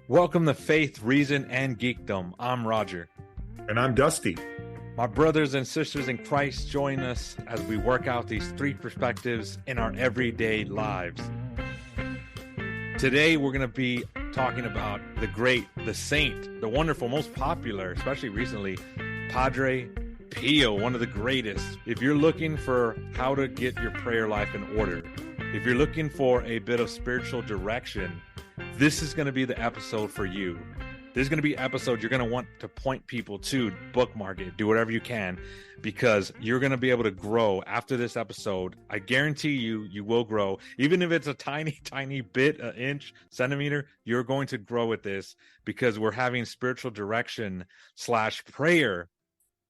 Welcome to Faith, Reason, and Geekdom. I'm Roger. And I'm Dusty. My brothers and sisters in Christ, join us as we work out these three perspectives in our everyday lives. Today, we're going to be talking about the great, the saint, the wonderful, most popular, especially recently, Padre Pio, one of the greatest. If you're looking for how to get your prayer life in order, if you're looking for a bit of spiritual direction, this is going to be the episode for you. This is going to be an episode you're going to want to point people to, bookmark it, do whatever you can, because you're going to be able to grow after this episode. I guarantee you will grow. Even if it's a tiny, tiny bit, an inch, centimeter, you're going to grow with this because we're having spiritual direction / prayer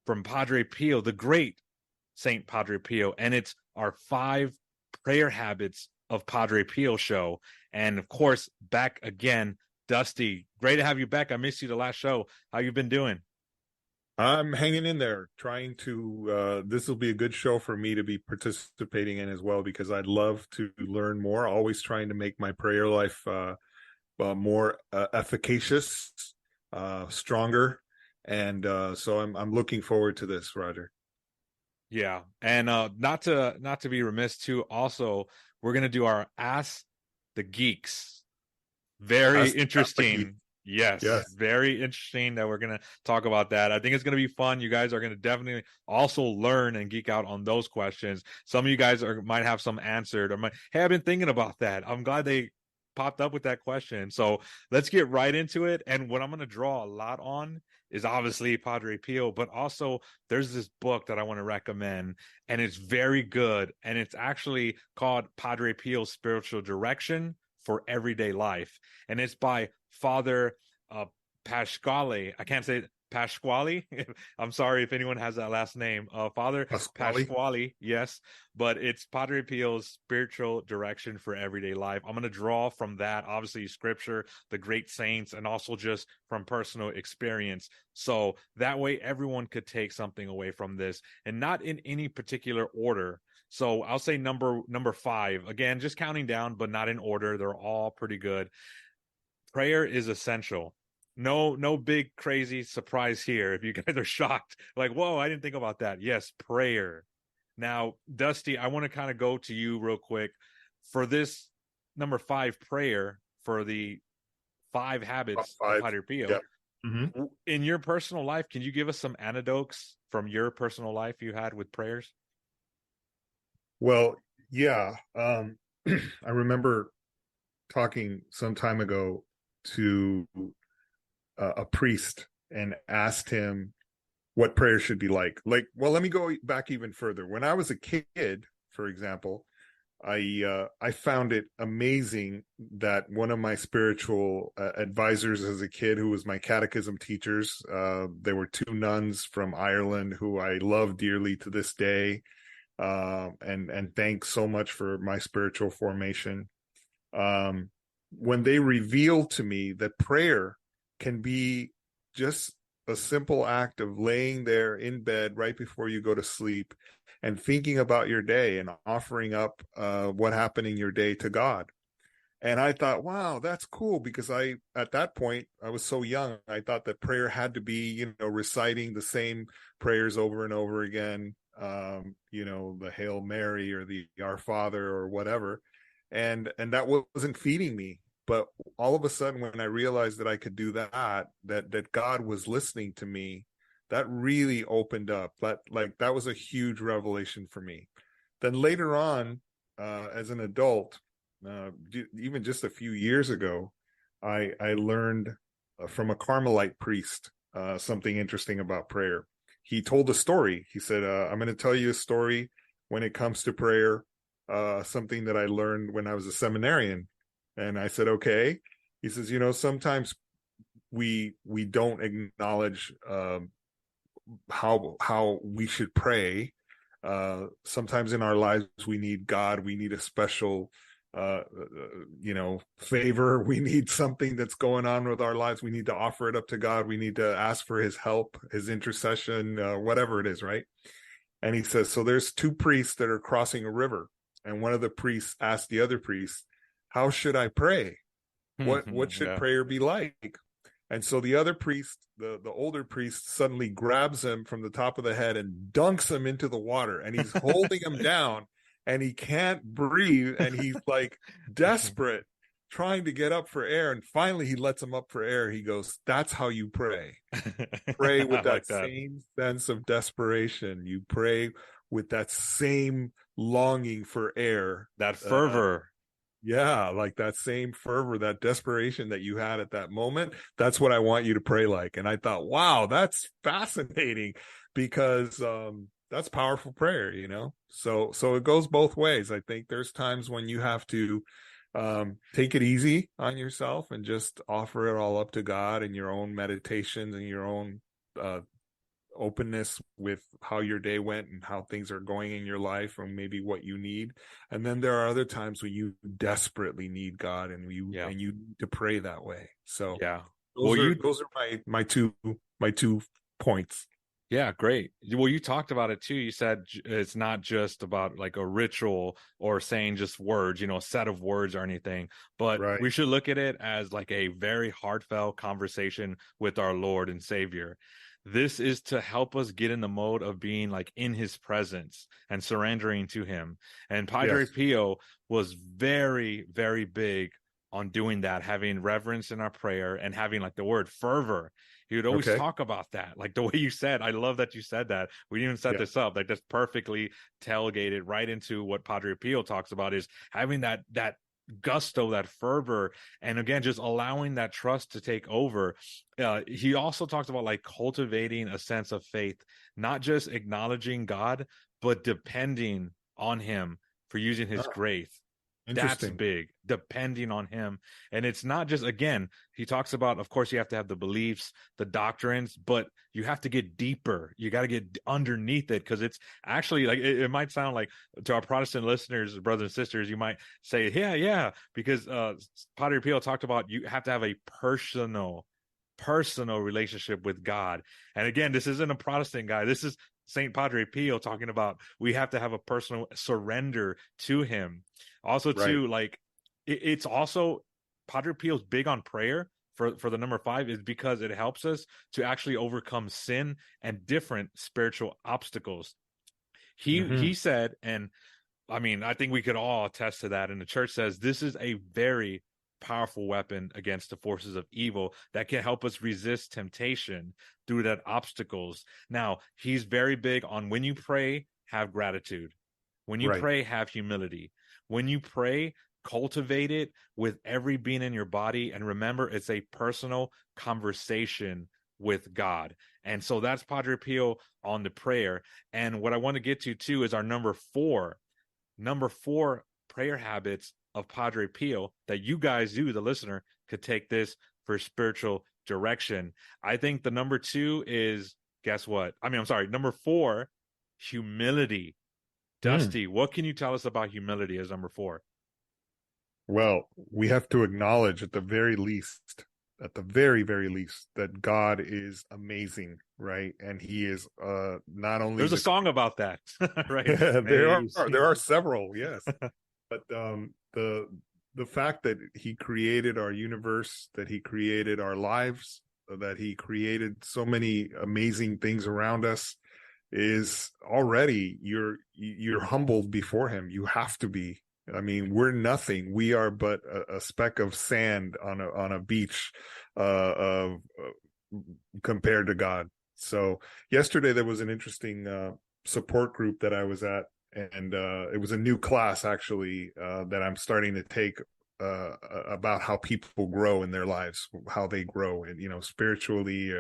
from Padre Pio, the great Saint Padre Pio. And it's our 5 prayer habits of Padre Pio show. And of course, back again, Dusty. Great to have you back. I missed you the last show. How you been doing? I'm hanging in there, trying to, this will be a good show for me to be participating in as well, because I'd love to learn more, always trying to make my prayer life more efficacious, stronger. And so I'm looking forward to this, Roger. Yeah. And not to be remiss too, also, we're going to do our Ask the Geeks. Very interesting. Yes, very interesting that we're going to talk about that. I think it's going to be fun. You guys are going to definitely also learn and geek out on those questions. Some of you guys might have some answered, or hey, I've been thinking about that. I'm glad they popped up with that question. So let's get right into it. And what I'm going to draw a lot on is obviously Padre Pio, but also there's this book that I want to recommend, and it's very good. And it's actually called Padre Pio's Spiritual Direction for Everyday Life. And it's by Father Pasquale. I can't say Pasquale. I'm sorry if anyone has that last name. Father Pasquale, yes. But it's Padre Pio's Spiritual Direction for Everyday Life. I'm going to draw from that, obviously, scripture, the great saints, and also just from personal experience. So that way everyone could take something away from this, and not in any particular order. So I'll say number 5. Again, just counting down, but not in order. They're all pretty good. Prayer is essential. No big crazy surprise here. If you guys are shocked, like, whoa, I didn't think about that. Yes, prayer. Now, Dusty, I want to kind of go to you real quick for this number 5 prayer for the 5 habits of Padre Pio. Yeah. Mm-hmm. In your personal life, can you give us some anecdotes from your personal life you had with prayers? Well, yeah. I remember talking some time ago to a priest and asked him what prayer should be like. Well, let me go back even further. When I was a kid, for example, I found it amazing that one of my spiritual advisors as a kid, who was my catechism teachers, they were 2 nuns from Ireland who I love dearly to this day, and thanks so much for my spiritual formation. When they revealed to me that prayer can be just a simple act of laying there in bed right before you go to sleep and thinking about your day and offering up what happened in your day to God. And I thought, wow, that's cool, because at that point, I was so young. I thought that prayer had to be, reciting the same prayers over and over again, the Hail Mary or the Our Father or whatever. And that wasn't feeding me. But all of a sudden, when I realized that I could do that God was listening to me, that really opened up. That was a huge revelation for me. Then later on, as an adult, even just a few years ago, I learned from a Carmelite priest something interesting about prayer. He told a story. He said, I'm going to tell you a story when it comes to prayer, something that I learned when I was a seminarian. And I said, okay. He says, sometimes we don't acknowledge how we should pray. Sometimes in our lives, we need God. We need a special, favor. We need something that's going on with our lives. We need to offer it up to God. We need to ask for his help, his intercession, whatever it is, right? And he says, so there's 2 priests that are crossing a river. And one of the priests asked the other priest, how should I pray? What should Yeah. prayer be like? And so the other priest, the older priest, suddenly grabs him from the top of the head and dunks him into the water, and he's holding him down, and he can't breathe, and he's like desperate, trying to get up for air, and finally he lets him up for air. He goes, "That's how you pray. Pray I with like that that. same sense of desperation. You pray with that same longing for air." That Uh, fervor. yeah, like that same fervor, that desperation that you had at that moment. That's what I want you to pray like. And I thought, wow, that's fascinating, because that's powerful prayer, you know? So it goes both ways. I think there's times when you have to take it easy on yourself and just offer it all up to God in your own meditations and your own uh openness with how your day went and how things are going in your life and maybe what you need. And then there are other times when you desperately need God, and Yeah. you need to pray that way. So Yeah. Well, you those are my two points. Yeah, great. Well, you talked about it too. You said it's not just about like a ritual or saying just words, a set of words or anything, but Right. we should look at it as like a very heartfelt conversation with our Lord and Savior. This is to help us get in the mode of being like in his presence and surrendering to him. And Padre Yes. Pio was very, very big on doing that, having reverence in our prayer and having like the word fervor. He would always Okay. talk about that, like the way you said. I love that you said that. We didn't even set Yeah. this up. Like that's perfectly tailgated right into what Padre Pio talks about, is having that gusto, that fervor, and again, just allowing that trust to take over. He also talks about like cultivating a sense of faith, not just acknowledging God, but depending on him for using his Oh, grace. That's interesting. big, depending on him. And it's not just, again, he talks about, of course, you have to have the beliefs, the doctrines, but you have to get deeper. You got to get underneath it, because it's actually like, it might sound like, to our Protestant listeners, brothers and sisters, you might say, yeah, because Padre Pio talked about you have to have a personal relationship with God. And again, this isn't a Protestant guy. This is Saint Padre Pio talking about we have to have a personal surrender to him. Also, Right. too, like it's also Padre Pio's big on prayer for the number 5 is because it helps us to actually overcome sin and different spiritual obstacles. He Mm-hmm. said, and I mean, I think we could all attest to that. And the church says this is a very powerful weapon against the forces of evil that can help us resist temptation through that obstacles. Now, he's very big on when you pray, have gratitude. When you Right. pray, have humility. When you pray, cultivate it with every being in your body. And remember, it's a personal conversation with God. And so that's Padre Pio on the prayer. And what I want to get to too is our number four prayer habits of Padre Pio that you guys do, the listener, could take this for spiritual direction. I think the number 2 is, guess what? I mean, I'm sorry, number 4, humility. Mm. Dusty, what can you tell us about humility as number 4? Well, we have to acknowledge at the very, very least, that God is amazing, right? And he is not only There's a the song about that, right? there are Amazing. several, yes. But the fact that he created our universe, that he created our lives, that he created so many amazing things around us, is already you're humbled before him. You have to be. I mean, we're nothing. We are but a speck of sand on a beach of compared to God. So yesterday there was an interesting support group that I was at, and it was a new class actually that I'm starting to take about how people grow in their lives, how they grow, and spiritually,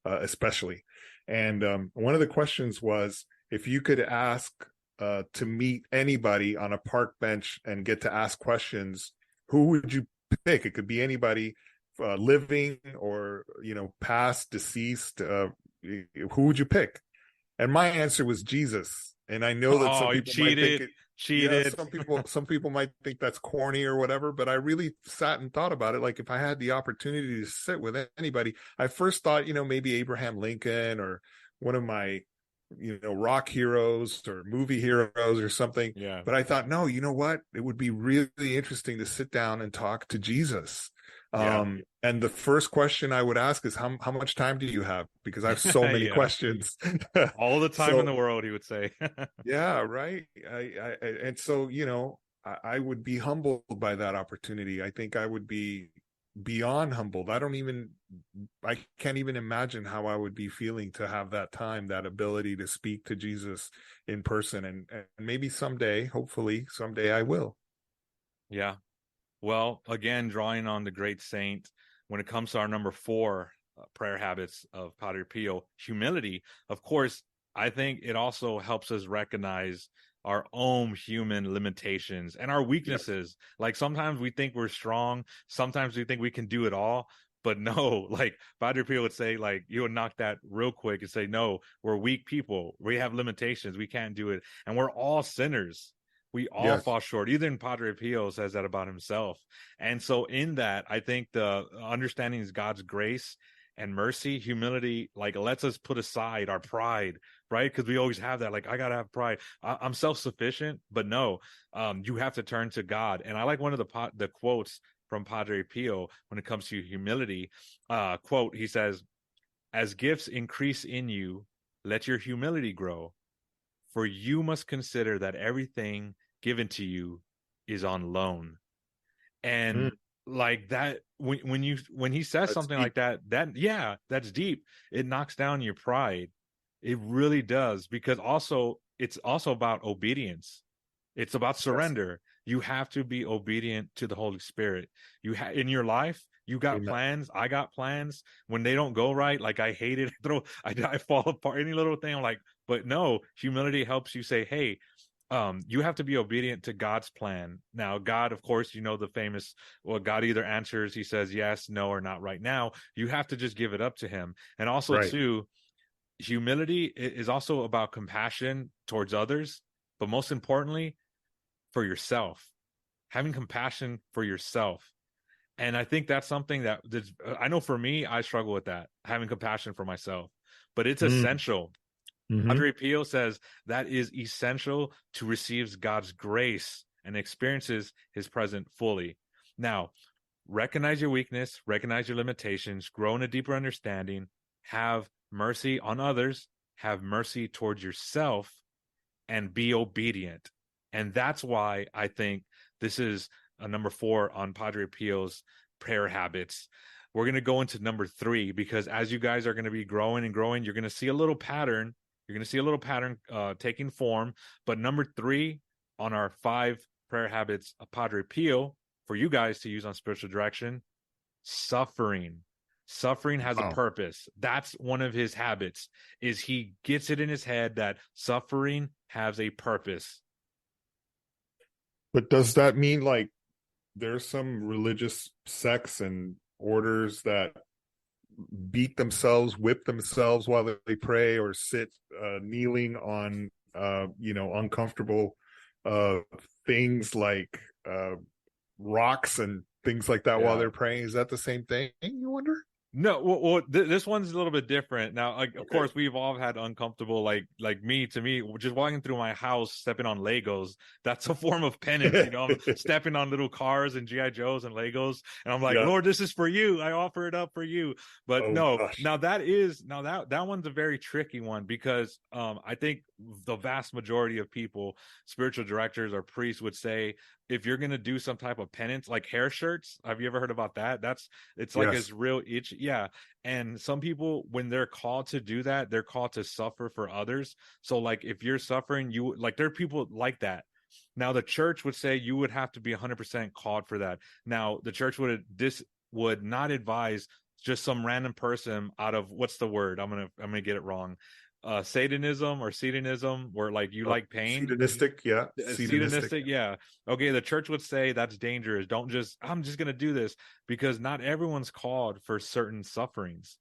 especially. And one of the questions was, if you could ask to meet anybody on a park bench and get to ask questions, who would you pick? It could be anybody, living or past, deceased. Who would you pick? And my answer was Jesus. And I know that some Oh, you people might think cheated. it, yeah, Cheated. some people might think that's corny or whatever, but I really sat and thought about it. Like, if I had the opportunity to sit with anybody, I first thought, maybe Abraham Lincoln, or one of my, rock heroes or movie heroes or something. Yeah. But I thought, no, you know what? It would be really interesting to sit down and talk to Jesus. Yeah. And the first question I would ask is how much time do you have? Because I have so many Yeah. questions. All the time in So the world, he would say. yeah, right. And so, I would be humbled by that opportunity. I think I would be beyond humbled. I can't even imagine how I would be feeling to have that time, that ability to speak to Jesus in person. And maybe someday, hopefully someday I will. Yeah. Well, again, drawing on the great saint, when it comes to our number four prayer habits of Padre Pio, humility, of course, I think it also helps us recognize our own human limitations and our Yes. weaknesses. Like sometimes we think we're strong, sometimes we think we can do it all. But no, like Padre Pio would say, like you would knock that real quick and say, no, we're weak people. We have limitations. We can't do it. And we're all sinners. We all Yes. fall short. Even Padre Pio says that about himself. And so in that, I think the understanding is God's grace and mercy, humility, like lets us put aside our pride, right? Because we always have that, like, I gotta have pride. I'm self-sufficient, but no, you have to turn to God. And I like one of the quotes from Padre Pio when it comes to humility. Quote, he says, as gifts increase in you, let your humility grow, for you must consider that everything given to you is on loan. Mm, And like that, when he says that's something deep. like that, yeah, that's deep. It knocks down your pride. It really does, because also it's also about obedience. It's about Yes. surrender. You have to be obedient to the Holy Spirit. In your life, you got Amen. plans. I got plans. When they don't go right, like I hate it. I fall apart. Any little thing, I'm like, but no. Humility helps you say, hey, you have to be obedient to God's plan. Now, God, of course, the famous, well, God either answers, he says yes, no, or not right now. You have to just give it up to him. And also, Right. too, humility is also about compassion towards others, but most importantly, for yourself, having compassion for yourself. And I think that's something that I know for me, I struggle with that, having compassion for myself, but it's Mm, essential. hmm. Padre Pio says that is essential to receive God's grace and experiences his presence fully. Now, recognize your weakness, recognize your limitations, grow in a deeper understanding, have mercy on others, have mercy towards yourself, and be obedient. And that's why I think this is a number 4 on Padre Pio's prayer habits. We're going to go into number 3, because as you guys are going to be growing and growing, you're going to see a little pattern. You're going to see a little pattern taking form. But number 3 on our 5 prayer habits of Padre Pio for you guys to use on spiritual direction: suffering. Suffering has a Wow. purpose. That's one of his habits, is he gets it in his head that suffering has a purpose. But does that mean like there's some religious sects and orders that beat themselves, whip themselves while they pray, or sit kneeling on uncomfortable uh things like rocks and things like that while Yeah. they're praying? Is that the same thing, you wonder? No, this one's a little bit different. Now, like, of Okay. course, we've all had uncomfortable, like me, to me, just walking through my house, stepping on Legos. That's a form of penance. I'm stepping on little cars and GI Joes and Legos, and I'm like, Yeah. Lord, this is for you. I offer it up for you. But Oh no, gosh. now that one's a very tricky one, because I think the vast majority of people, spiritual directors or priests, would say, if you're gonna do some type of penance, like hair shirts, have you ever heard about that? It's like Yes. this real itch. Yeah. And some people, when they're called to do that, they're called to suffer for others. So like if you're suffering, you like, there are people like that. Now the church would say you would have to be 100% called for that. Now the church would not advise just some random person out of, what's the word? I'm gonna get it wrong. Satanism or Satanism, where like you like pain. Hedonistic, yeah. Hedonistic. Hedonistic, yeah. Okay, the church would say that's dangerous. Don't just, I'm just going to do this, because not everyone's called for certain sufferings.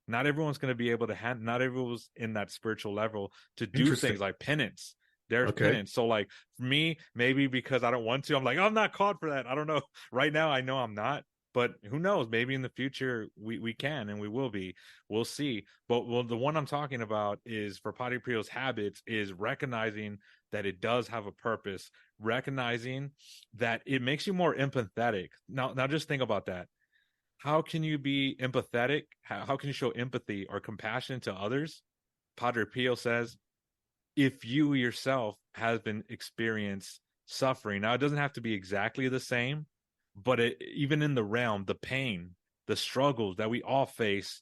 Not everyone's going to be able to not everyone's in that spiritual level to do Interesting. things like penance. There's Okay. penance. So, like, for me, maybe because I don't want to, I'm like, I'm not called for that. I don't know. Right now, I know I'm not. But who knows? Maybe in the future we can and we will be. We'll see. But well, the one I'm talking about is for Padre Pio's habits, is recognizing that it does have a purpose, recognizing that it makes you more empathetic. Now just think about that. how can you be empathetic? How can you show empathy or compassion to others? Padre Pio says, if you yourself have been experienced suffering, now it doesn't have to be exactly the same, but even in the realm, the pain, the struggles that we all face,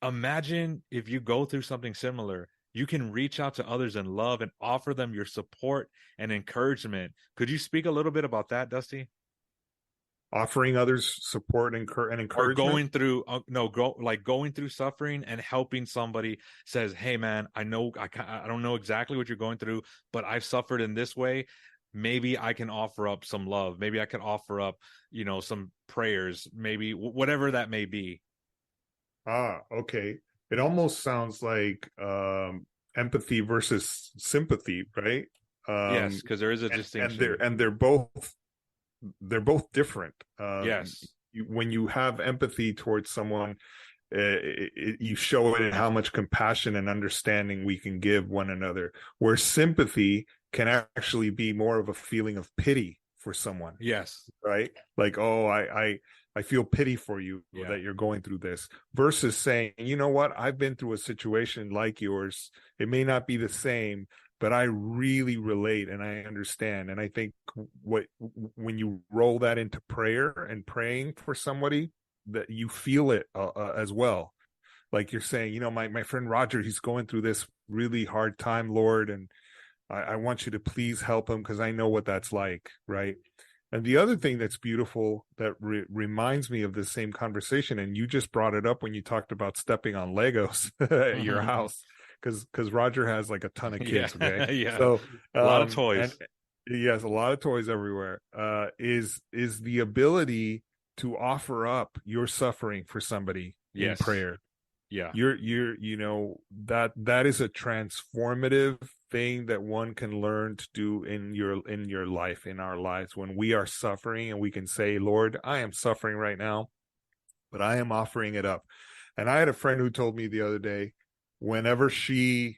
imagine if you go through something similar, you can reach out to others in love and offer them your support and encouragement. Could you speak a little bit about that, Dusty? Offering others support and Or encouragement. going through no go like going through suffering and helping somebody, says, hey man, I know I don't know exactly what you're going through, but I've suffered in this way. Maybe I can offer up some love, maybe I can offer up, some prayers, maybe whatever that may be. Okay. It almost sounds like empathy versus sympathy, right? Yes, because there is a And distinction. they're both different. Yes. When you have empathy towards someone, you show it in how much compassion and understanding we can give one another. Where sympathy can actually be more of a feeling of pity for someone, Yes. right? Like, oh, I feel pity for you Yeah. that you're going through this, versus saying, you know what, I've been through a situation like yours. It may not be the same, but I really relate and I understand. And I think when you roll that into prayer and praying for somebody, that you feel it as well. Like you're saying, my friend Roger, he's going through this really hard time, Lord, and I want you to please help him because I know what that's like, right? And the other thing that's beautiful that reminds me of this same conversation, and you just brought it up when you talked about stepping on Legos at your house, because Roger has like a ton of Yeah. kids, okay? Yeah. So A lot of and toys. he has a lot of toys everywhere. Is the ability to offer up your suffering for somebody in Yes. prayer. Yeah. That is a transformative thing that one can learn to do in your life, in our lives, when we are suffering and we can say, Lord, I am suffering right now, but I am offering it up. And I had a friend who told me the other day, whenever she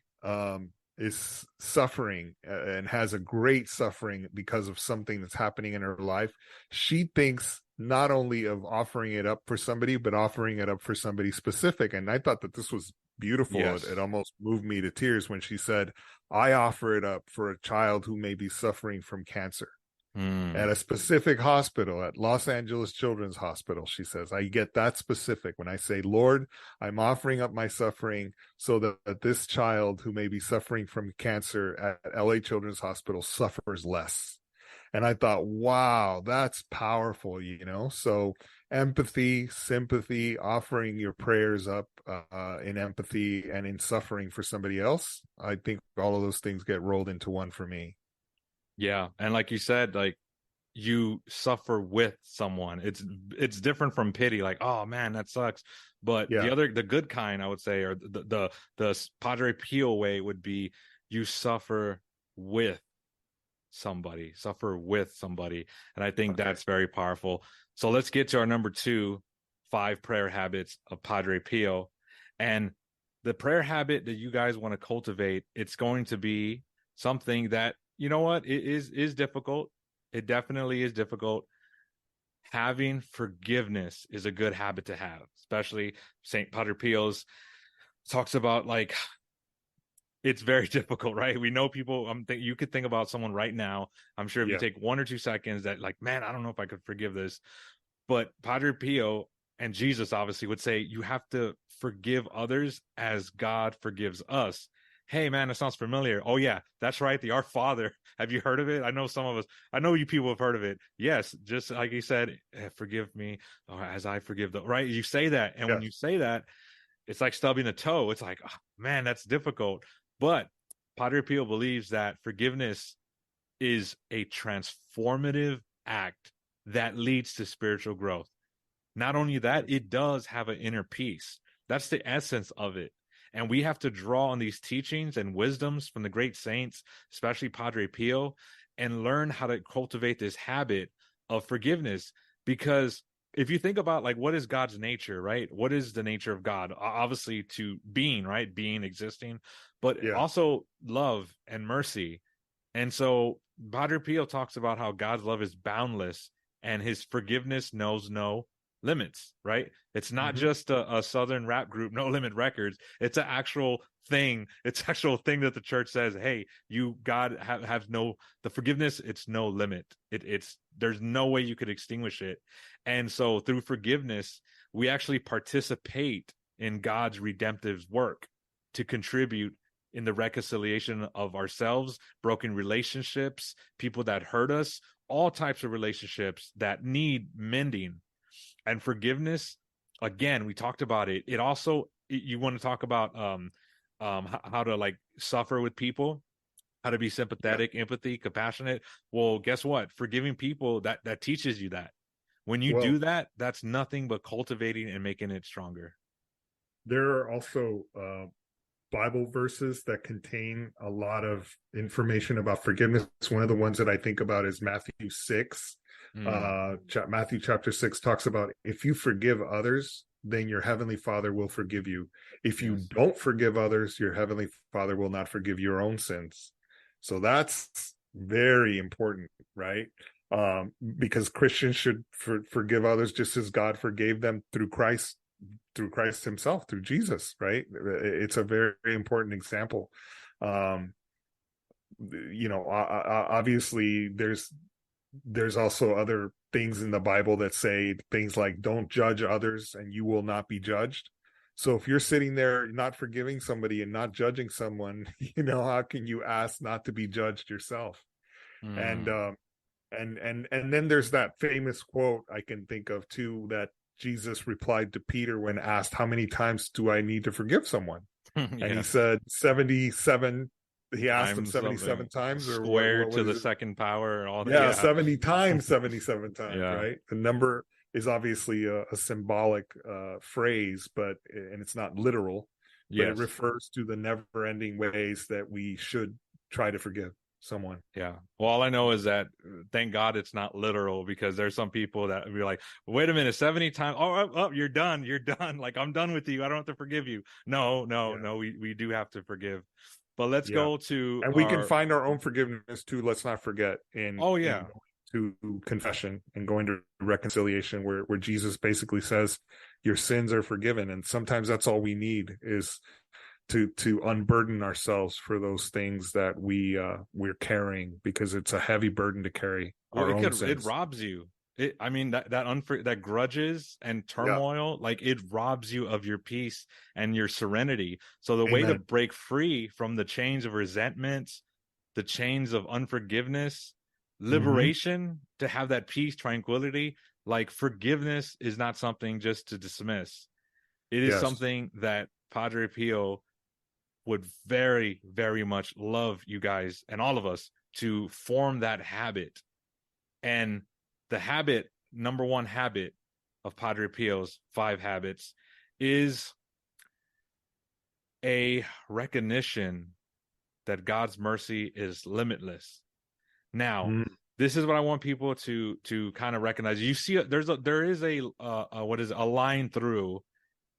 is suffering and has a great suffering because of something that's happening in her life, she thinks not only of offering it up for somebody, but offering it up for somebody specific. And I thought that this was beautiful. It Yes. almost moved me to tears when she said, I offer it up for a child who may be suffering from cancer at Mm. a specific hospital, at Los Angeles Children's Hospital. She says, I get that specific when I say, Lord, I'm offering up my suffering so that this child who may be suffering from cancer at LA Children's Hospital suffers less. And I thought, wow, that's powerful. So empathy, sympathy, offering your prayers up in empathy and in suffering for somebody else. I think all of those things get rolled into one for me. Yeah. And like you said, like, you suffer with someone. It's different from pity, like, oh man, that sucks. But Yeah. the good kind, I would say, or the Padre Pio way would be, you with suffer with somebody. And I think Okay. that's very powerful. So let's get to our number 2, 5 prayer habits of Padre Pio. And the prayer habit that you guys want to cultivate, it's going to be something that, you know what, it is difficult. It definitely is difficult. Having forgiveness is a good habit to have, especially Saint Padre Pio's talks about, like, it's very difficult, right? We know people. You could think about someone right now. I'm sure if you Yeah. take 1 or 2 seconds, that, like, man, I don't know if I could forgive this. But Padre Pio and Jesus obviously would say, you have to forgive others as God forgives us. Hey man, that sounds familiar. Oh yeah, that's right. The Our Father. Have you heard of it? I know some of us. I know you people have heard of it. Yes, just like he said, forgive me, or as I forgive the. Right? You say that, and when Yes. you say that, it's like stubbing a toe. It's like, oh, man, that's difficult. But Padre Pio believes that forgiveness is a transformative act that leads to spiritual growth. Not only that, it does have an inner peace. That's the essence of it. And we have to draw on these teachings and wisdoms from the great saints, especially Padre Pio, and learn how to cultivate this habit of forgiveness. Because if you think about, like, what is God's nature, right? What is the nature of God? Obviously, to being, right? Being, existing, but Yeah. also love and mercy. And so Padre Pio talks about how God's love is boundless and his forgiveness knows no limits, right? It's not Mm-hmm. just a southern rap group, No Limit Records. It's an actual thing. It's actual thing that the church says, hey, you God have no, the forgiveness, it's no limit. It's there's no way you could extinguish it. And so through forgiveness, we actually participate in God's redemptive work to contribute in the reconciliation of ourselves, broken relationships, people that hurt us, all types of relationships that need mending. And forgiveness, again, we talked about it. It also, you want to talk about how to like suffer with people, how to be Yeah. sympathetic, empathy, compassionate. Well, guess what? Forgiving people, that teaches you that. When you do Well, that, that's nothing but cultivating and making it stronger. there are also Bible verses that contain a lot of information about forgiveness. One of the ones that I think about is Matthew 6. Mm, Matthew chapter 6 talks about if you forgive others, then your heavenly Father will forgive you. If you yes. don't forgive others, your heavenly Father will not forgive your own sins. So that's very important, right? Because Christians should forgive others just as God forgave them through Christ himself, through Jesus, right? It's a very, very important example. Um, obviously there's also other things in the Bible that say things like don't judge others and you will not be judged. So if you're sitting there not forgiving somebody and not judging someone, how can you ask not to be judged yourself? And Mm. and then there's that famous quote I can think of too, that Jesus replied to Peter when asked, how many times do I need to forgive someone? And he Yes. said 77. He asked him Times 77 something times, or square what to the is it? second power and all that. Yeah, Yeah. 70 times, 77 times, Yeah. right? The number is obviously a symbolic phrase, and it's not literal, but it Yes. refers to the never-ending ways that we should try to forgive someone. Yeah. Well, all I know is that thank God it's not literal, because there's some people that be like, wait a minute, 70 times. Oh, you're done. You're done. Like, I'm done with you. I don't have to forgive you. No, no, Yeah, no. We do have to forgive. But let's yeah. go to And we can our, find our own forgiveness too. Let's not forget oh, in yeah. going to confession and going to reconciliation, where Jesus basically says your sins are forgiven. And sometimes that's all we need is to unburden ourselves for those things that we're carrying, because it's a heavy burden to carry Well, our own it sins. robs you. I mean, that grudges and Yeah. turmoil, like, it robs you of your peace and your serenity. So the way to Amen. break free from the chains of resentment, the chains of unforgiveness, Mm-hmm. liberation, to have that peace, tranquility, like, forgiveness is not something just to dismiss. It is Yes. something that Padre Pio would very, very much love you guys and all of us to form that habit. And the habit, number one habit of Padre Pio's 5 habits, is a recognition that God's mercy is limitless. Now, Mm. this is what I want people to kind of recognize. You see, there is what is a line through.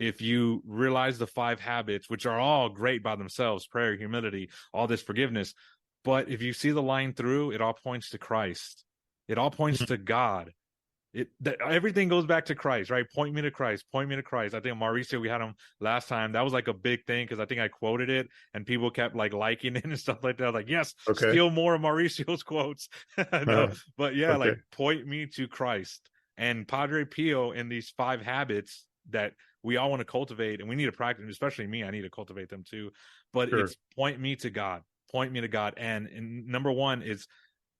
If you realize the 5 habits, which are all great by themselves, prayer, humility, all this forgiveness, but if you see the line through, it all points to Christ. It all points Mm. to God. Everything goes back to Christ, right? Point me to Christ. Point me to Christ. I think Mauricio, we had him last time. That was like a big thing because I think I quoted it and people kept like liking it and stuff like that. Like, yes, Okay. steal more of Mauricio's quotes. No, but yeah, Okay. like, point me to Christ. And Padre Pio, in these 5 habits that we all want to cultivate and we need to practice, especially me, I need to cultivate them too. But Sure. it's point me to God. Point me to God. And number one is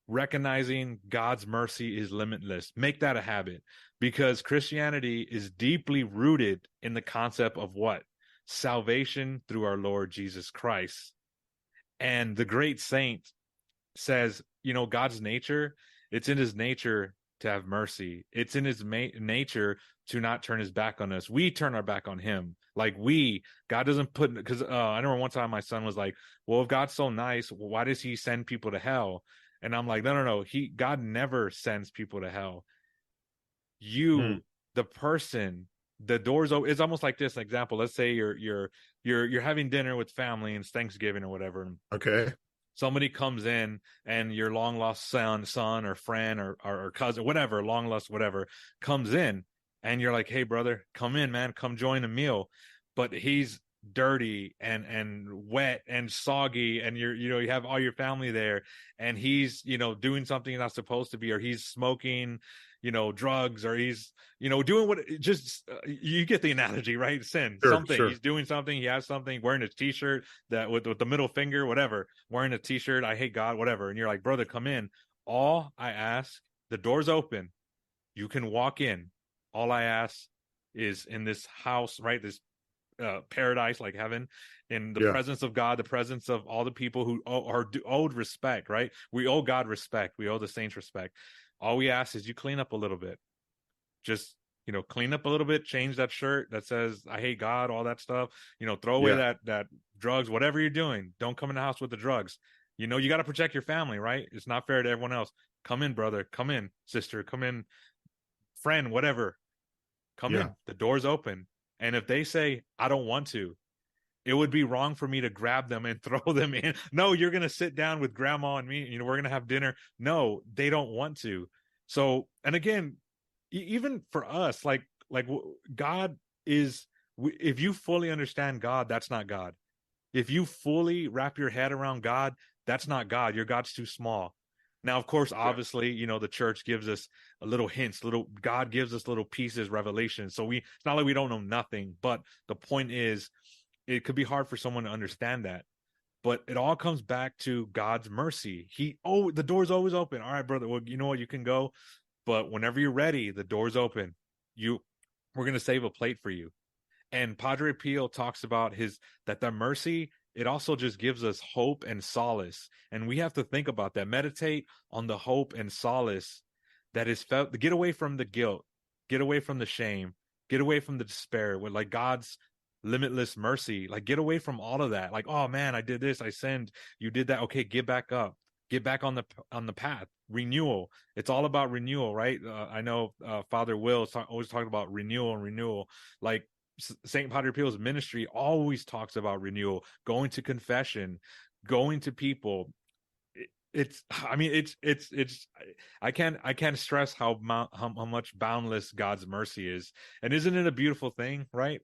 recognizing God's mercy is limitless. Make that a habit, because Christianity is deeply rooted in the concept of what? Salvation through our Lord Jesus Christ. And the great saint says, God's nature, it's in his nature to have mercy. It's in his nature to not turn his back on us. We turn our back on him. Like, God doesn't put, because I remember one time my son was like, well, if God's so nice, why does he send people to hell? And I'm like, no, no, no. God never sends people to hell. Mm. You, the person, the doors open. It's almost like this example. Let's say you're having dinner with family and it's Thanksgiving or whatever. Okay. Somebody comes in and your long lost son or friend or cousin, whatever, long lost, whatever, comes in, and you're like, hey brother, come in, man, come join a meal, but he's dirty and wet and soggy, and you have all your family there, and he's doing something he's not supposed to be, or he's smoking drugs, or he's doing what, just you get the analogy, right? Sin, Sure, something, sure. he's doing something, he has something, wearing a t-shirt that with the middle finger, whatever, wearing a t-shirt, I hate God, whatever, and you're like, brother, come in. All I ask, the door's open, you can walk in. All I ask is, in this house, right, this paradise, like heaven, in the Yeah, presence of God, the presence of all the people who are owed respect, right? We owe God respect. We owe the saints respect. All we ask is you clean up a little bit. Just, clean up a little bit, change that shirt that says, I hate God, all that stuff. Throw away yeah, that drugs, whatever you're doing. Don't come in the house with the drugs. You got to protect your family, right? It's not fair to everyone else. Come in, brother. Come in, sister. Come in, friend, whatever. Come yeah, in. The door's open. And if they say, I don't want to, it would be wrong for me to grab them and throw them in. No, you're going to sit down with grandma and me. We're going to have dinner. No, they don't want to. So, and again, even for us, like God is, if you fully understand God, that's not God. If you fully wrap your head around God, that's not God. Your God's too small. Now, of course, yeah. obviously, the church gives us a little hints, God gives us little pieces, revelations. So it's not like we don't know nothing, but the point is, it could be hard for someone to understand that. But it all comes back to God's mercy. The door's always open. All right, brother. Well, you know what? You can go, but whenever you're ready, the door's open. We're gonna save a plate for you. And Padre Pio talks about that the mercy, it also just gives us hope and solace. And we have to think about that. Meditate on the hope and solace that is felt. Get away from the guilt, get away from the shame, get away from the despair, with like God's limitless mercy. Like, get away from all of that. Like, oh man, I did this, I sinned, you did that. Okay, get back up. Get back on the path. Renewal. It's all about renewal, right? I know Father Will is always talking about renewal and renewal. Like, Saint Padre Pio's ministry always talks about renewal, going to confession, going to people. I mean, it's. I can't stress how much boundless God's mercy is, and isn't it a beautiful thing, right?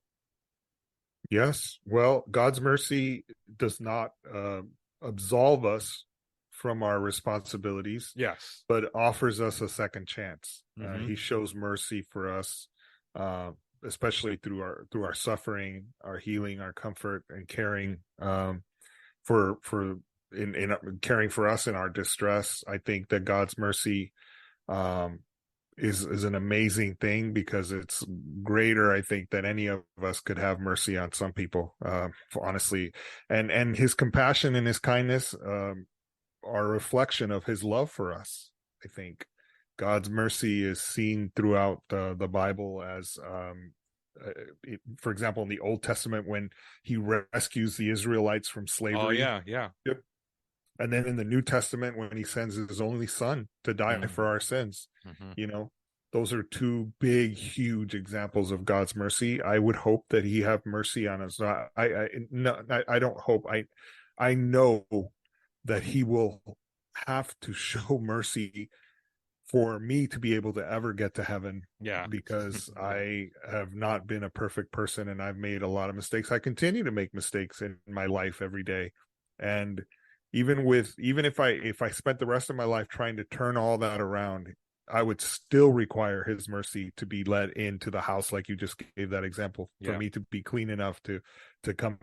Yes. Well, God's mercy does not absolve us from our responsibilities, Yes. but offers us a second chance. Mm-hmm. He shows mercy for us, uh, especially through our suffering, our healing, our comfort, and caring for in caring for us in our distress. I think that God's mercy um, is an amazing thing because it's greater, I think, than any of us could have mercy on some people, honestly. And his compassion and his kindness are a reflection of his love for us. I think God's mercy is seen throughout the Bible as for example, in the Old Testament, when he rescues the Israelites from Oh slavery. yeah, yeah. Yep. And then in the New Testament, when he sends his only son to die Mm-hmm. for our sins, Mm-hmm. you know, those are two big, huge examples of God's mercy. I would hope that he have mercy on us. No, I don't hope. I know that he will have to show mercy for me to be able to ever get to heaven, Yeah. because Yeah. I have not been a perfect person and I've made a lot of mistakes. I continue to make mistakes in my life every day. And even if I spent the rest of my life trying to turn all that around, I would still require his mercy to be let into the house, like you just gave that example, for Yeah. me to be clean enough to come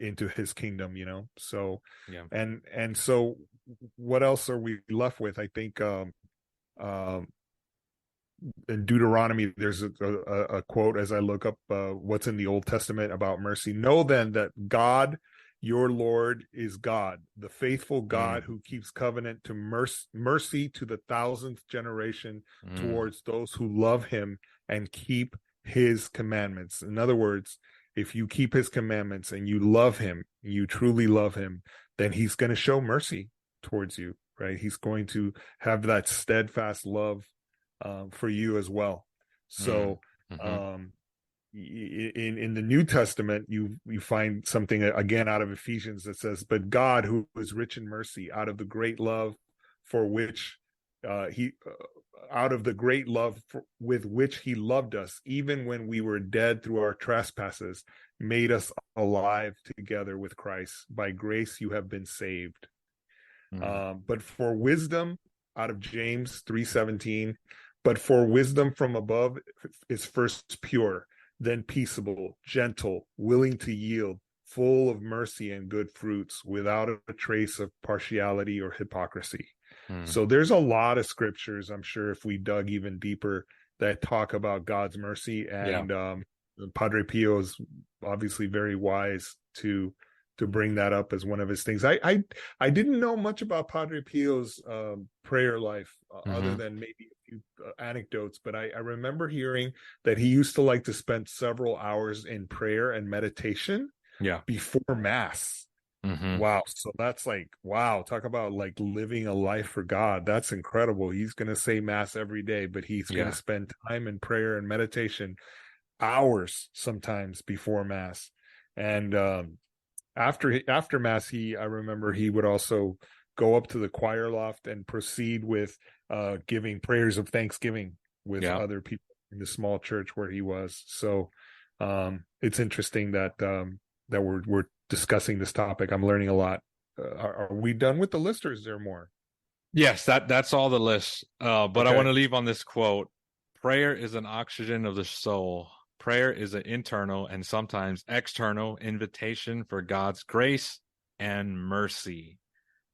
into his kingdom, So Yeah. and so what else are we left with? I think um, in Deuteronomy, there's a quote as I look up what's in the Old Testament about mercy. Know then that God, your Lord, is God, the faithful God Mm. who keeps covenant to mercy to the thousandth generation Mm. towards those who love him and keep his commandments. In other words, if you keep his commandments and you love him, you truly love him, then he's going to show mercy towards you, right? He's going to have that steadfast love for you as well. Mm. So Mm-hmm. in the New Testament, you find something again out of Ephesians that says, "But God, who is rich in mercy, out of the great love for which he out of the great love with which he loved us, even when we were dead through our trespasses, made us alive together with Christ. By grace you have been saved. But for wisdom, out of James 3:17, but for wisdom from above is first pure, then peaceable, gentle, willing to yield, full of mercy and good fruits, without a trace of partiality or hypocrisy. So there's a lot of scriptures, I'm sure, if we dug even deeper, that talk about God's mercy. And Padre Pio is obviously very wise to bring that up as one of his things. I didn't know much about Padre Pio's prayer life, other than maybe a few anecdotes, but I remember hearing that he used to like to spend several hours in prayer and meditation before Mass. Wow. So that's like, wow, talk about like living a life for God. That's incredible. He's going to say Mass every day, but he's going to spend time in prayer and meditation, hours sometimes before Mass. And after Mass, I remember he would also go up to the choir loft and proceed with giving prayers of thanksgiving with other people in the small church where he was. So it's interesting that that we're discussing this topic. I'm learning a lot. Are we done with the list, or is there more? Yes, that's all the list. But I want to leave on this quote: prayer is an oxygen of the soul. Prayer is an internal and sometimes external invitation for God's grace and mercy.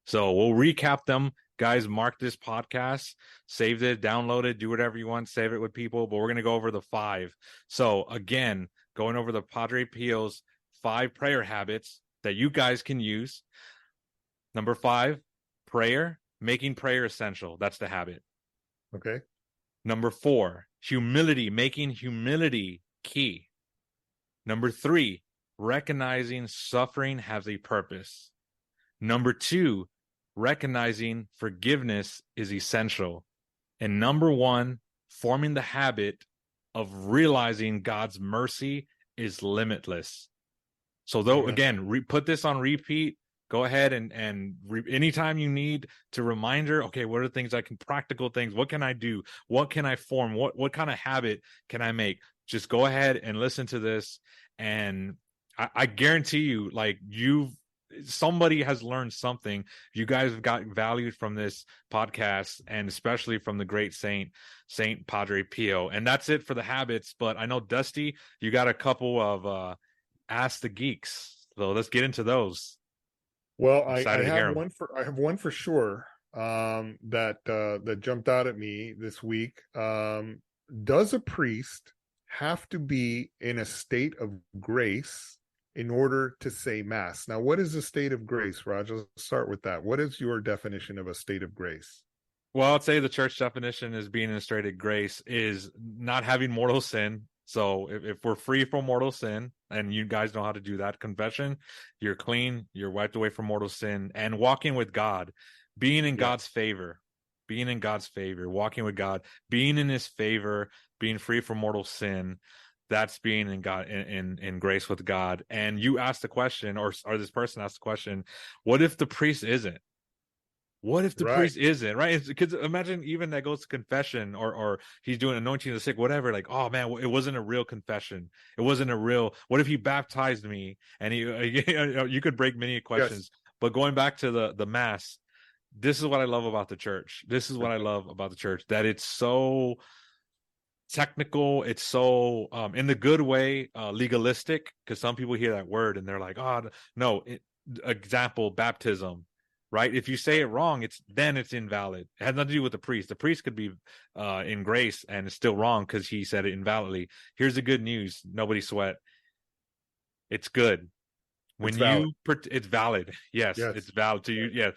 So we'll recap them. Guys, mark this podcast, save it, download it, do whatever you want, save it with people, but we're going to go over the 5. So again, going over the Padre Pio's 5 prayer habits that you guys can use. Number 5, prayer, making prayer essential. That's the habit. Okay. Number 4, humility, making humility key. Number 3, recognizing suffering has a purpose. Number 2, recognizing forgiveness is essential. And number 1, forming the habit of realizing God's mercy is limitless. So though, again, put this on repeat. Go ahead and anytime you need to reminder, okay, what are the things practical things? What can I do? What can I form? What kind of habit can I make? Just go ahead and listen to this. And I guarantee you, like, somebody has learned something. You guys have got value from this podcast, and especially from the great Saint Padre Pio. And that's it for the habits. But I know, Dusty, you got a couple of Ask the Geeks. So let's get into those. Well, I have one for sure that jumped out at me this week. Does a priest have to be in a state of grace in order to say Mass? Now, what is a state of grace, Raj? Let's start with that. What is your definition of a state of grace? Well, I'd say the church definition is being in a state of grace is not having mortal sin. So if we're free from mortal sin, and you guys know how to do that, confession, you're clean, you're wiped away from mortal sin, and walking with God, being in God's favor, walking with God, being in his favor, being free from mortal sin, that's being in God, in grace with God. And you asked the question, or this person asked the question, what if the priest isn't? What if the priest isn't, right? Because imagine even that goes to confession, or he's doing anointing of the sick, whatever. Like, oh man, it wasn't a real confession. It wasn't a real. What if he baptized me? And you could break many questions. But going back to the Mass, this is what I love about the church. This is what I love about the church, that it's so technical. It's so in the good way, legalistic. Because some people hear that word and they're like, oh no. Example, baptism. Right? If you say it wrong, it's invalid. It has nothing to do with the priest. The priest could be in grace and it's still wrong because he said it invalidly. Here's the good news. Nobody sweat. It's good. When it's valid. Yes, it's valid to you. Yeah.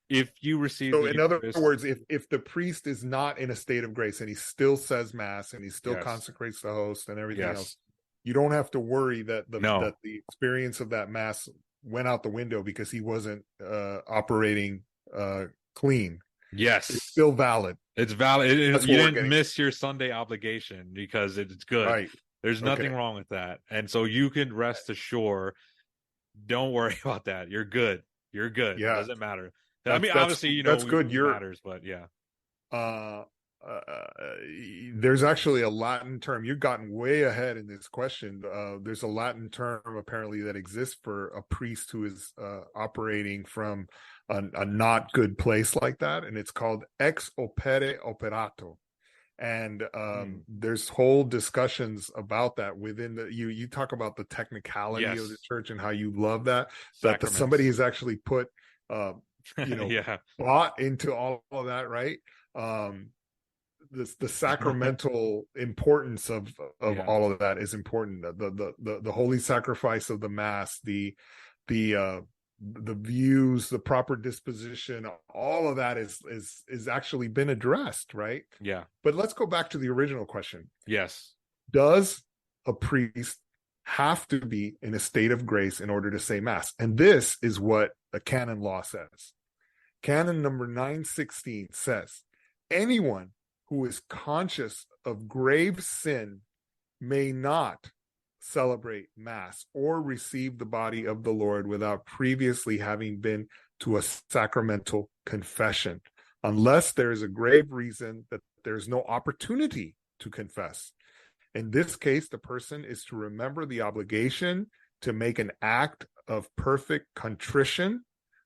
If you receive. So in other words, if the priest is not in a state of grace and he still says Mass and he still consecrates the host and everything else, you don't have to worry that that the experience of that Mass went out the window because he wasn't operating clean. Yes, it's still valid. It's valid. You didn't miss your Sunday obligation because it's good. Right. There's nothing wrong with that, and so you can rest assured. Don't worry about that. You're good. You're good. It doesn't matter. I mean, obviously, that's good. Matters, but yeah. uh, there's actually a Latin term. You've gotten way ahead in this question. There's a Latin term apparently that exists for a priest who is operating from a not good place like that, and it's called ex opere operato. And there's whole discussions about that within the you talk about the technicality of the Yes. church and how you love that somebody Sacraments. has actually put Yeah. bought into all of that, right? The sacramental importance of Yeah. all of that is important. The holy sacrifice of the mass, the the views, the proper disposition, all of that is actually been addressed, right? Yeah. But let's go back to the original question. Yes. Does a priest have to be in a state of grace in order to say mass? And this is what the canon law says. Canon number 916 says, anyone who is conscious of grave sin may not celebrate mass or receive the body of the Lord without previously having been to a sacramental confession, unless there is a grave reason that there's no opportunity to confess. In this case, the person is to remember the obligation to make an act of perfect contrition,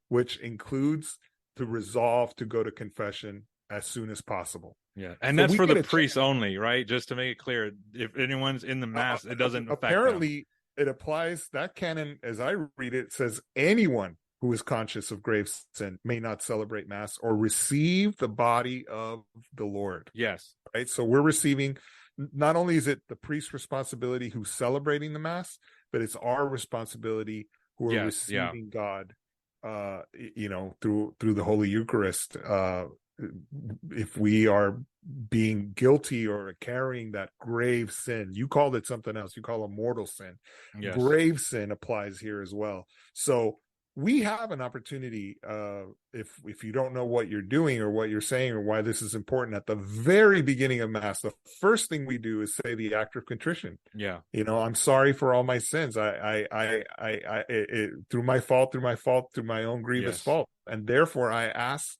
which includes the resolve to go to confession as soon as possible. Yeah. And So that's we for the get a priests chance. only, right? Just to make it clear, if anyone's in the mass, it doesn't affect them. Apparently, it applies. That canon, as I read it, says anyone who is conscious of grave sin may not celebrate mass or receive the body of the Lord. Yes. Right. So we're receiving. Not only is it the priest's responsibility who's celebrating the mass, but it's our responsibility who are Yes. Yeah. receiving God, through the Holy Eucharist. If we are being guilty or carrying that grave sin, you called it something else, you call it mortal sin. Yes. Grave sin applies here as well. So we have an opportunity, if you don't know what you're doing or what you're saying or why this is important, at the very beginning of mass, the first thing we do is say the act of contrition. Yeah. I'm sorry for all my sins. Through my fault, through my own grievous Yes. fault, and therefore I ask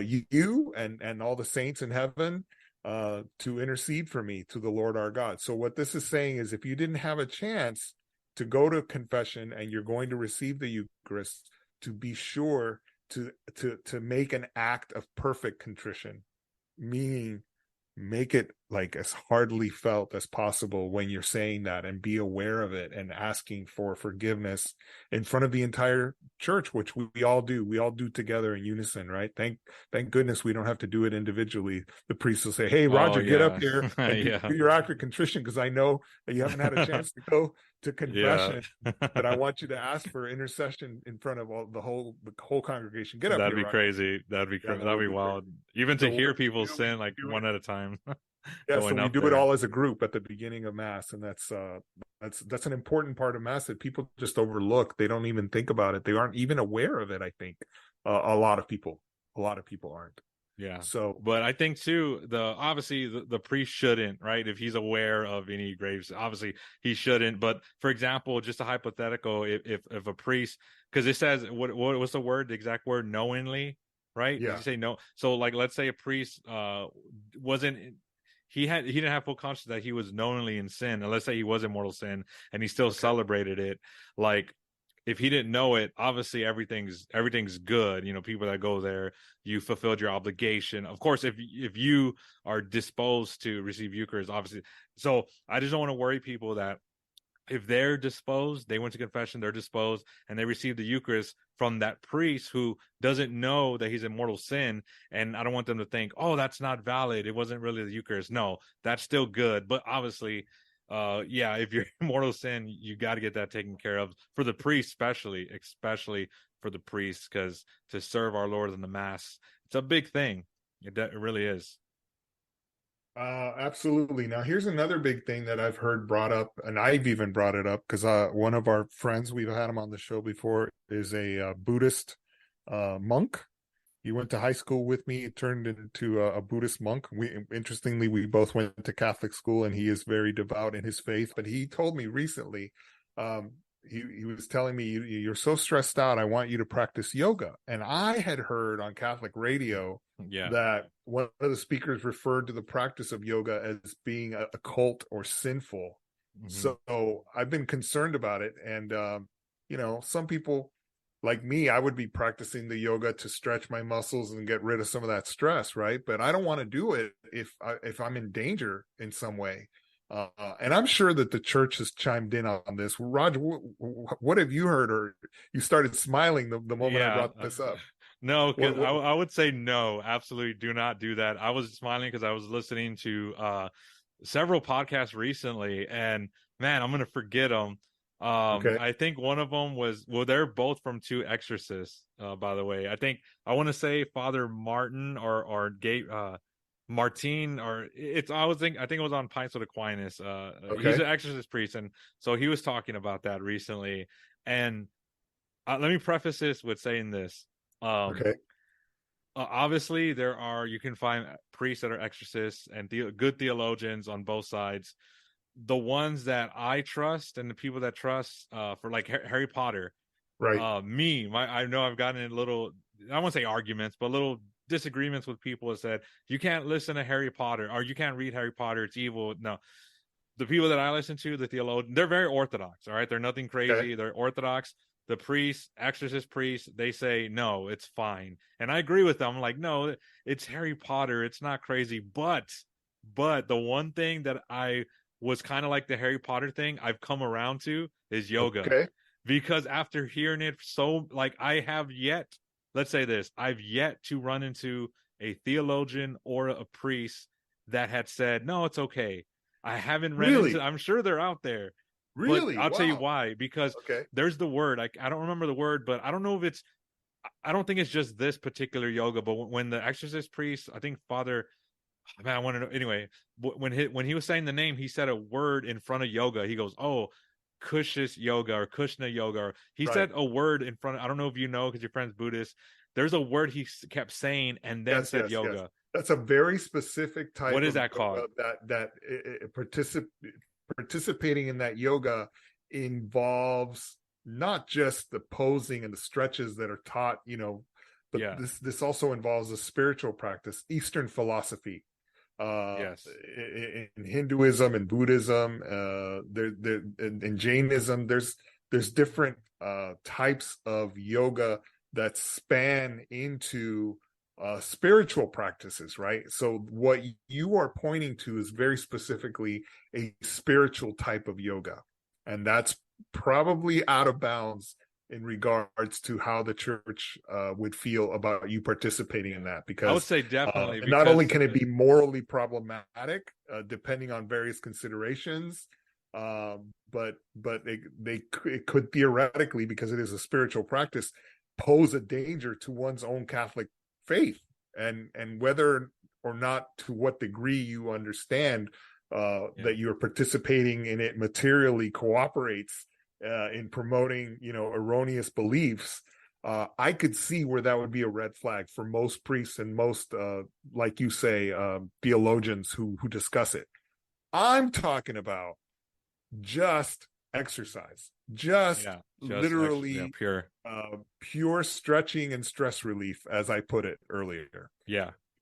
you and all the saints in heaven to intercede for me to the Lord our God. So what this is saying is, if you didn't have a chance to go to confession and you're going to receive the Eucharist, to be sure to make an act of perfect contrition, meaning make it like as hardly felt as possible when you're saying that, and be aware of it and asking for forgiveness in front of the entire church, which we all do together in unison, right? Thank goodness we don't have to do it individually. The priest will say, hey, Oh, Roger, get up yeah. here and do Yeah. your act of contrition, because I know that you haven't had a chance to go to Yeah. confession, that I want you to ask for intercession in front of the whole congregation. Get up That'd here, be Roger. crazy. That'd be Yeah, crazy. that That'd would be be great. wild. Even to So hear people sin like do one it. at a time Yeah, so going we up do it there. all as a group at the beginning of mass, and that's an important part of mass that people just overlook. They don't even think about it. They aren't even aware of it. I think a lot of people aren't. Yeah. So But I think too, obviously the priest shouldn't, right? If he's aware of any graves, obviously he shouldn't. But for example, just a hypothetical, if a priest, because it says what's the word, the exact word, knowingly, right? Did yeah, you say no? So like, let's say a priest wasn't, he didn't have full conscience that he was knowingly in sin, and let's say he was in mortal sin and he still okay, celebrated it, like, if he didn't know it, obviously everything's good. People that go there, you fulfilled your obligation. Of course, if you are disposed to receive Eucharist, obviously. So I just don't want to worry people that if they're disposed, they went to confession, they're disposed, and they receive the Eucharist from that priest who doesn't know that he's in mortal sin. And I don't want them to think, oh, that's not valid, it wasn't really the Eucharist. No, that's still good. But obviously, yeah, if you're in mortal sin, you got to get that taken care of, for the priest, especially for the priest, because to serve our Lord in the Mass, it's a big thing. It really is. absolutely. Now here's another big thing that I've heard brought up, and I've even brought it up because one of our friends, we've had him on the show before, is a Buddhist monk. He went to high school with me. He turned into a Buddhist monk. Interestingly, we both went to Catholic school, and he is very devout in his faith. But he told me recently, um, he was telling me, you're so stressed out, I want you to practice yoga. And I had heard on Catholic radio that one of the speakers referred to the practice of yoga as being a cult or sinful. So I've been concerned about it. And some people like me, I would be practicing the yoga to stretch my muscles and get rid of some of that stress, right? But I don't want to do it if I'm in danger in some way. And I'm sure that the church has chimed in on this. Roger, what have you heard? Or you started smiling the moment I brought this up. No, because I would say no, absolutely do not do that. I was smiling because I was listening to several podcasts recently, and man, I'm gonna forget them. I think one of them was, well, they're both from two exorcists, by the way. I want to say Father Martin or Martin, or I think it was on Pints with Aquinas. He's an exorcist priest, and so he was talking about that recently. And let me preface this with saying this. Obviously, you can find priests that are exorcists and good theologians on both sides. The ones that I trust and the people that trust, for like Harry Potter, right? I know I've gotten in little, I won't say arguments, but little disagreements with people that said you can't listen to Harry Potter or you can't read Harry Potter, it's evil. No, the people that I listen to, the theologians, they're very orthodox. All right, they're nothing crazy. They're orthodox. The priests, exorcist priests, they say no, it's fine, and I agree with them. I'm like, no, it's Harry Potter, it's not crazy. But the one thing that I was kind of like the Harry Potter thing I've come around to is yoga, because after hearing it, so like let's say this, I've yet to run into a theologian or a priest that had said no, it's okay. I haven't read into. I'm sure they're out there. Really? But I'll tell you why. Because there's the word. I don't remember the word, but I don't know if it's. I don't think it's just this particular yoga. But when the exorcist priest, I think Father, man, I want to know. Anyway, when he was saying the name, he said a word in front of yoga. He goes, "Oh, Kushis yoga or Kushna yoga." Or he said a word in front. I don't know if you know because your friend's Buddhist. There's a word he kept saying and then said yoga. Yes. That's a very specific type. What is that called? Participating in that yoga involves not just the posing and the stretches that are taught, but this also involves a spiritual practice, Eastern philosophy. In Hinduism and Buddhism, in Jainism, there's different types of yoga that span into spiritual practices, right? So what you are pointing to is very specifically a spiritual type of yoga, and that's probably out of bounds in regards to how the church would feel about you participating in that, because I would say definitely not only can it be morally problematic depending on various considerations, but it could theoretically, because it is a spiritual practice, pose a danger to one's own Catholic faith, and whether or not to what degree you understand that you're participating in it materially cooperates in promoting erroneous beliefs. I could see where that would be a red flag for most priests and most like you say theologians who discuss it. I'm talking about just exercise, just literally pure stretching and stress relief, as I put it earlier.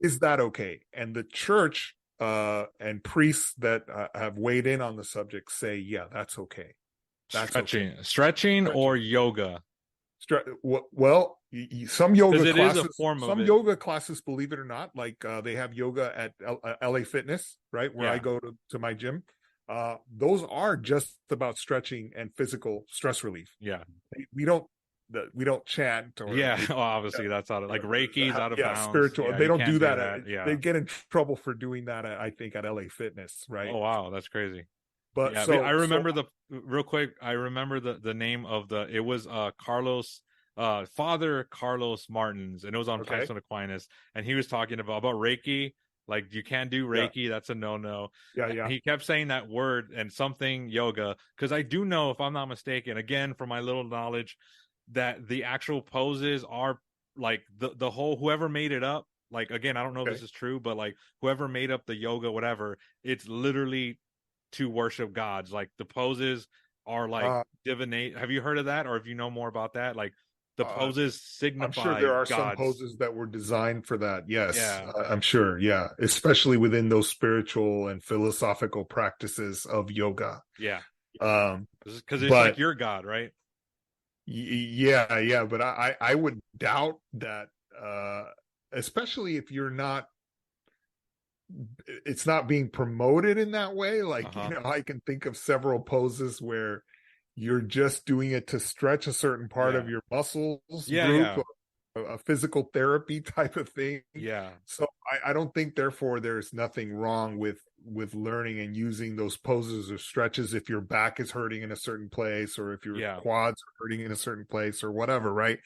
Is that okay? And the church and priests that have weighed in on the subject say, yeah, that's okay. That's stretching or yoga. Well, some yoga classes, yoga classes, believe it or not, like they have yoga at LA Fitness, right, where I go to my gym. Those are just about stretching and physical stress relief. We don't chant or obviously that's out of, like, Reiki's out of bounds. Spiritual. They don't do that. They get in trouble for doing that, I think, at LA Fitness, right? Oh wow, that's crazy. But I remember real quick. I remember the name of it was Carlos, Father Carlos Martins, and it was on Pints with Aquinas, and he was talking about Reiki. Like, you can't do Reiki, that's a no-no. He kept saying that word and something yoga, because I do know, if I'm not mistaken, again, from my little knowledge, that the actual poses are like the whole, whoever made it up, like, again, I don't know if this is true, but like whoever made up the yoga, whatever, it's literally to worship gods. Like, the poses are like divinate. Have you heard of that, or if you know more about that? Like the uh, poses I'm sure signify there are some gods. poses that were designed for that. Yes, Yeah, I'm sure. Yeah, especially within those spiritual and philosophical practices of yoga. yeah, Um, because it's like but your god, right? yeah, yeah. But I would doubt that, especially if you're not. It's not being promoted in that way. Like, Uh-huh. I can think of several poses where you're just doing it to stretch a certain part Yeah, of your muscles yeah, group, yeah, a physical therapy type of thing. yeah, So I don't think, therefore, there's nothing wrong with learning and using those poses or stretches if your back is hurting in a certain place, or if your yeah, quads are hurting in a certain place, or whatever, right?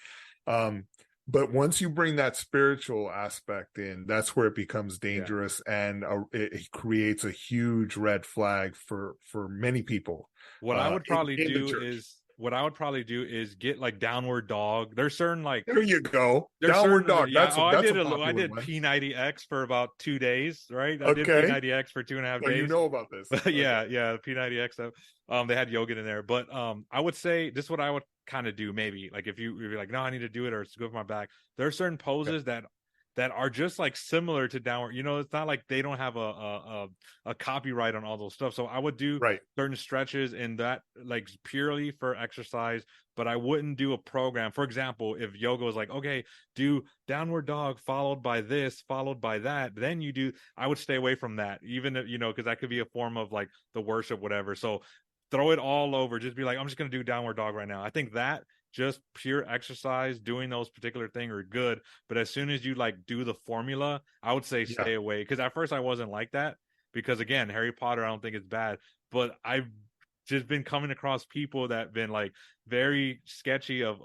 um but once you bring that spiritual aspect in, that's where it becomes yeah. dangerous, and it creates a huge red flag for many people What I would probably in the do church. is get like downward dog. There's certain like There you go. there's Downward certain dog. yeah. Oh, That's a I popular did one. P90X for about 2 days, right? I did Okay. P90X for 2.5 So you days. know about this. Okay. Yeah, yeah, P90X stuff. They had yoga in there, but I would say this is what I would kind of do. Maybe like if you're like, no, I need to do it, or it's good for my back. There are certain Okay. poses that are just like similar to downward. It's not like they don't have a copyright on all those stuff. So I would do Right. certain stretches in that like purely for exercise, but I wouldn't do a program. For example, if yoga was like, okay, do downward dog followed by this, followed by that, then you do, I would stay away from that, even if, because that could be a form of like the worship, whatever. So throw it all over. Just be like, I'm just going to do downward dog right now. I think that just pure exercise, doing those particular things are good. But as soon as you like do the formula, I would say Yeah. stay away. Because at first I wasn't like that. Because again, Harry Potter, I don't think it's bad. But I've just been coming across people that have been like very sketchy of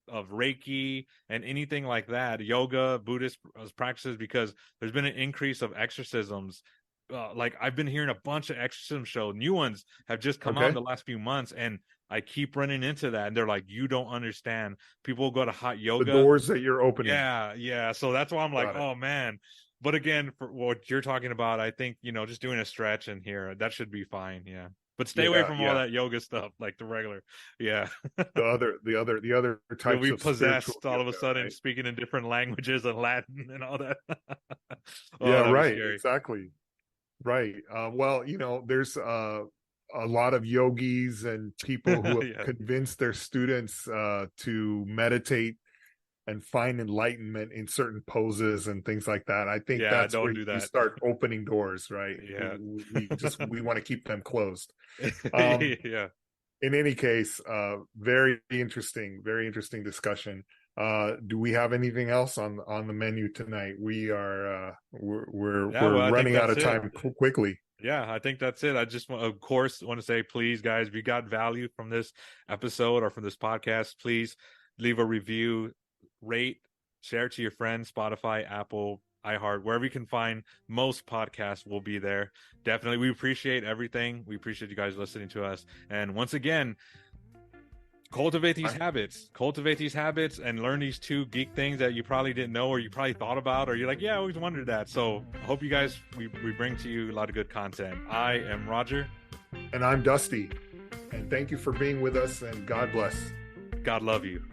Reiki and anything like that, yoga, Buddhist practices, because there's been an increase of exorcisms. Like I've been hearing a bunch of exorcism shows, new ones have just come out in Okay. the last few months, and I keep running into that, and they're like, "You don't understand." People go to hot The yoga, doors that you're opening. yeah, yeah. So that's why I'm like, Got it. "Oh man." But again, for what you're talking about, I think just doing a stretch in here that should be fine. Yeah, but stay away Yeah. from all Yeah. that yoga stuff, like the regular. Yeah. The other You'll types be of spiritual possessed all of a yoga, sudden, right? speaking in different languages and Latin and all that. Yeah. Oh, that'd be Right. scary. Exactly. Right. Well, there's a lot of yogis and people who have Yeah, convinced their students to meditate and find enlightenment in certain poses and things like that. I think yeah. that's Don't where do you that. start opening doors, right? Yeah, We want to keep them closed. Um, yeah. in any case, very interesting discussion. Do we have anything else on the menu tonight? Yeah, We're well, I think running out that's of it. time quickly. Yeah, I think that's it. I just, of course, want to say, please, guys, if you got value from this episode or from this podcast, please leave a review, rate, share it to your friends, Spotify, Apple, iHeart, wherever you can find most podcasts will be there. Definitely. We appreciate everything. We appreciate you guys listening to us. And once again, cultivate these habits and learn these two geek things that you probably didn't know, or you probably thought about, or you're like, yeah, I always wondered that. So I hope you guys, we bring to you a lot of good content. I am Roger. And I'm Dusty. And thank you for being with us, and God bless. God love you.